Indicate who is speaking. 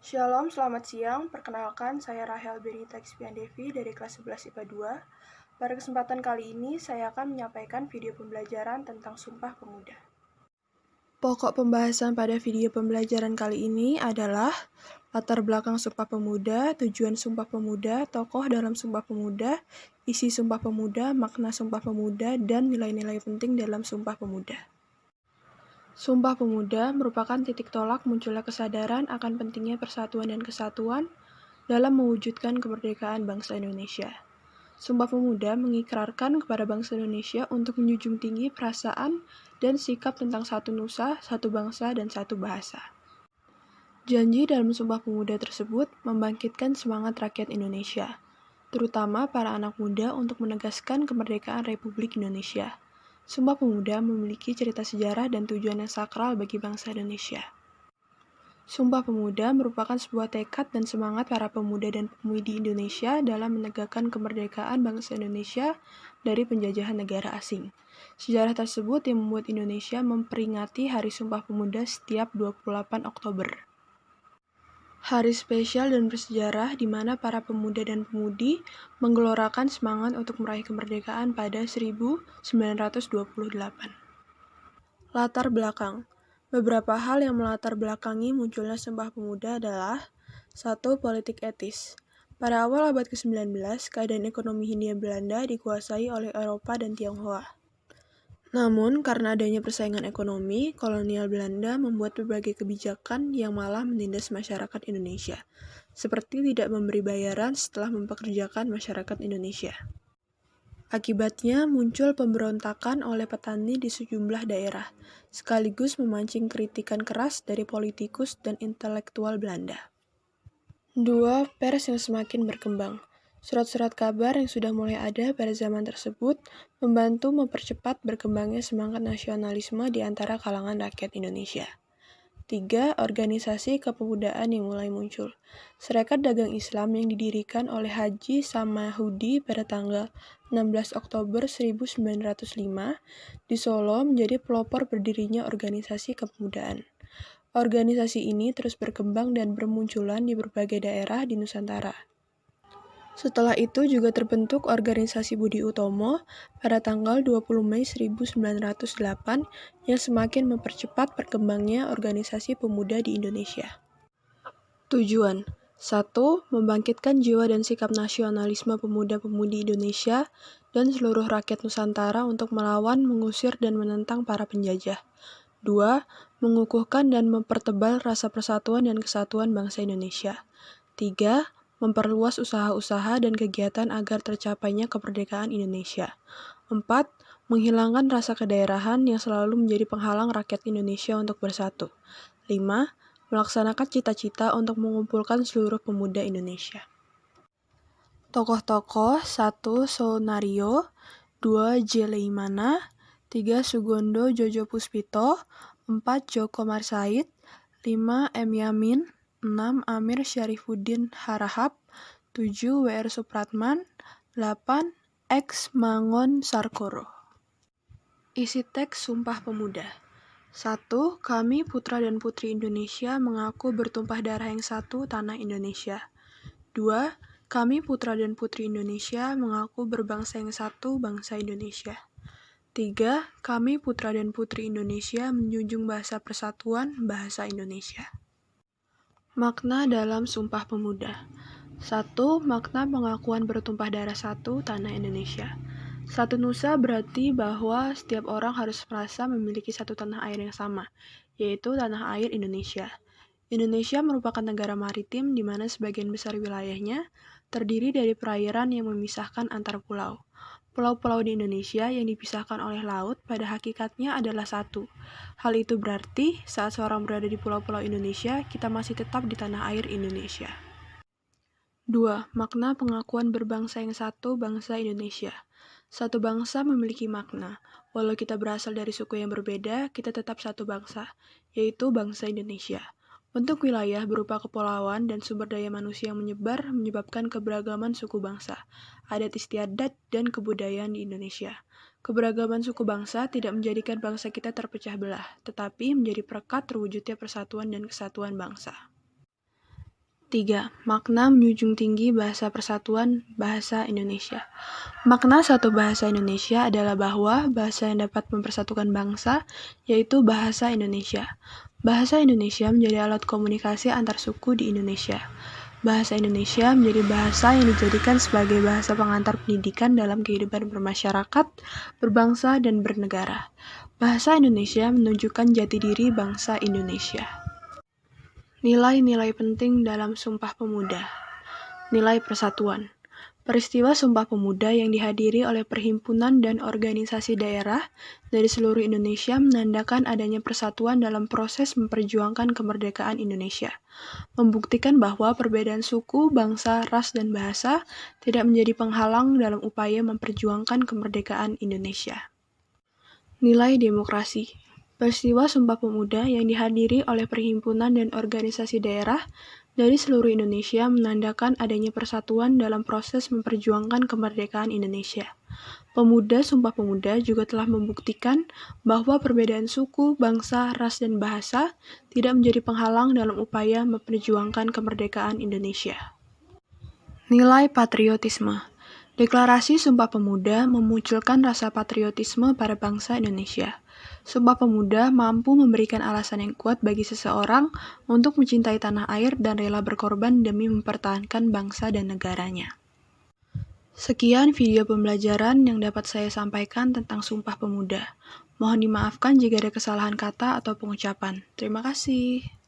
Speaker 1: Shalom, selamat siang. Perkenalkan, saya Rahel Berita Expiandevi dari kelas 11 IPA 2. Pada kesempatan kali ini, saya akan menyampaikan video pembelajaran tentang Sumpah Pemuda. Pokok pembahasan pada video pembelajaran kali ini adalah latar belakang Sumpah Pemuda, tujuan Sumpah Pemuda, tokoh dalam Sumpah Pemuda, isi Sumpah Pemuda, makna Sumpah Pemuda, dan nilai-nilai penting dalam Sumpah Pemuda. Sumpah Pemuda merupakan titik tolak munculnya kesadaran akan pentingnya persatuan dan kesatuan dalam mewujudkan kemerdekaan bangsa Indonesia. Sumpah Pemuda mengikrarkan kepada bangsa Indonesia untuk menjunjung tinggi perasaan dan sikap tentang satu nusa, satu bangsa, dan satu bahasa. Janji dalam Sumpah Pemuda tersebut membangkitkan semangat rakyat Indonesia, terutama para anak muda untuk menegaskan kemerdekaan Republik Indonesia. Sumpah Pemuda memiliki cerita sejarah dan tujuan yang sakral bagi bangsa Indonesia. Sumpah Pemuda merupakan sebuah tekad dan semangat para pemuda dan pemudi Indonesia dalam menegakkan kemerdekaan bangsa Indonesia dari penjajahan negara asing. Sejarah tersebut yang membuat Indonesia memperingati Hari Sumpah Pemuda setiap 28 Oktober. Hari spesial dan bersejarah di mana para pemuda dan pemudi menggelorakan semangat untuk meraih kemerdekaan pada 1928. Latar belakang. Beberapa hal yang melatar belakangi munculnya Sumpah Pemuda adalah 1. Politik etis. Pada awal abad ke-19, keadaan ekonomi Hindia Belanda dikuasai oleh Eropa dan Tionghoa. Namun, karena adanya persaingan ekonomi, kolonial Belanda membuat berbagai kebijakan yang malah menindas masyarakat Indonesia, seperti tidak memberi bayaran setelah mempekerjakan masyarakat Indonesia. Akibatnya, muncul pemberontakan oleh petani di sejumlah daerah, sekaligus memancing kritikan keras dari politikus dan intelektual Belanda. 2. Pers yang semakin berkembang. Surat-surat kabar yang sudah mulai ada pada zaman tersebut membantu mempercepat berkembangnya semangat nasionalisme di antara kalangan rakyat Indonesia. 3. Organisasi kepemudaan yang mulai muncul. Serikat Dagang Islam yang didirikan oleh Haji Samahudi pada tanggal 16 Oktober 1905 di Solo menjadi pelopor berdirinya organisasi kepemudaan. Organisasi ini terus berkembang dan bermunculan di berbagai daerah di Nusantara. Setelah itu juga terbentuk organisasi Budi Utomo pada tanggal 20 Mei 1908 yang semakin mempercepat berkembangnya organisasi pemuda di Indonesia. Tujuan 1. Membangkitkan jiwa dan sikap nasionalisme pemuda-pemudi Indonesia dan seluruh rakyat Nusantara untuk melawan, mengusir, dan menentang para penjajah. 2. Mengukuhkan dan mempertebal rasa persatuan dan kesatuan bangsa Indonesia. 3. Memperluas usaha-usaha dan kegiatan agar tercapainya kemerdekaan Indonesia. 4. Menghilangkan rasa kedaerahan yang selalu menjadi penghalang rakyat Indonesia untuk bersatu. 5. Melaksanakan cita-cita untuk mengumpulkan seluruh pemuda Indonesia. Tokoh-tokoh 1. Sonario 2. J. Leimana 3. Sugondo Jojo Puspito 4. Joko Marsaid 5. M. Yamin 6. Amir Syarifuddin Harahap 7. W.R. Supratman 8. X. Mangun Sarkoro. Isi teks Sumpah Pemuda. 1. Kami putra dan putri Indonesia mengaku bertumpah darah yang satu tanah Indonesia. 2. Kami putra dan putri Indonesia mengaku berbangsa yang satu bangsa Indonesia. 3. Kami putra dan putri Indonesia menjunjung bahasa persatuan bahasa Indonesia. Makna dalam Sumpah Pemuda. 1. Makna pengakuan bertumpah darah satu tanah Indonesia. Satu nusa berarti bahwa setiap orang harus merasa memiliki satu tanah air yang sama, yaitu tanah air Indonesia. Indonesia merupakan negara maritim di mana sebagian besar wilayahnya terdiri dari perairan yang memisahkan antar pulau. Pulau-pulau di Indonesia yang dipisahkan oleh laut pada hakikatnya adalah satu. Hal itu berarti saat seorang berada di pulau-pulau Indonesia, kita masih tetap di tanah air Indonesia. 2. Makna pengakuan berbangsa yang satu bangsa Indonesia. Satu bangsa memiliki makna. Walau kita berasal dari suku yang berbeda, kita tetap satu bangsa, yaitu bangsa Indonesia. Bentuk wilayah berupa kepulauan dan sumber daya manusia yang menyebar menyebabkan keberagaman suku bangsa, adat istiadat, dan kebudayaan di Indonesia. Keberagaman suku bangsa tidak menjadikan bangsa kita terpecah belah, tetapi menjadi perekat terwujudnya persatuan dan kesatuan bangsa. 3. Makna menjunjung tinggi bahasa persatuan bahasa Indonesia. Makna satu bahasa Indonesia adalah bahwa bahasa yang dapat mempersatukan bangsa, yaitu bahasa Indonesia. Bahasa Indonesia menjadi alat komunikasi antar suku di Indonesia. Bahasa Indonesia menjadi bahasa yang dijadikan sebagai bahasa pengantar pendidikan dalam kehidupan bermasyarakat, berbangsa, dan bernegara. Bahasa Indonesia menunjukkan jati diri bangsa Indonesia. Nilai-nilai penting dalam Sumpah Pemuda. Nilai persatuan. Peristiwa Sumpah Pemuda yang dihadiri oleh perhimpunan dan organisasi daerah dari seluruh Indonesia menandakan adanya persatuan dalam proses memperjuangkan kemerdekaan Indonesia. Membuktikan bahwa perbedaan suku, bangsa, ras, dan bahasa tidak menjadi penghalang dalam upaya memperjuangkan kemerdekaan Indonesia. Nilai demokrasi. Peristiwa Sumpah Pemuda yang dihadiri oleh perhimpunan dan organisasi daerah dari seluruh Indonesia menandakan adanya persatuan dalam proses memperjuangkan kemerdekaan Indonesia. Pemuda Sumpah Pemuda juga telah membuktikan bahwa perbedaan suku, bangsa, ras, dan bahasa tidak menjadi penghalang dalam upaya memperjuangkan kemerdekaan Indonesia. Nilai patriotisme. Deklarasi Sumpah Pemuda memunculkan rasa patriotisme pada bangsa Indonesia. Sumpah Pemuda mampu memberikan alasan yang kuat bagi seseorang untuk mencintai tanah air dan rela berkorban demi mempertahankan bangsa dan negaranya. Sekian video pembelajaran yang dapat saya sampaikan tentang Sumpah Pemuda. Mohon dimaafkan jika ada kesalahan kata atau pengucapan. Terima kasih.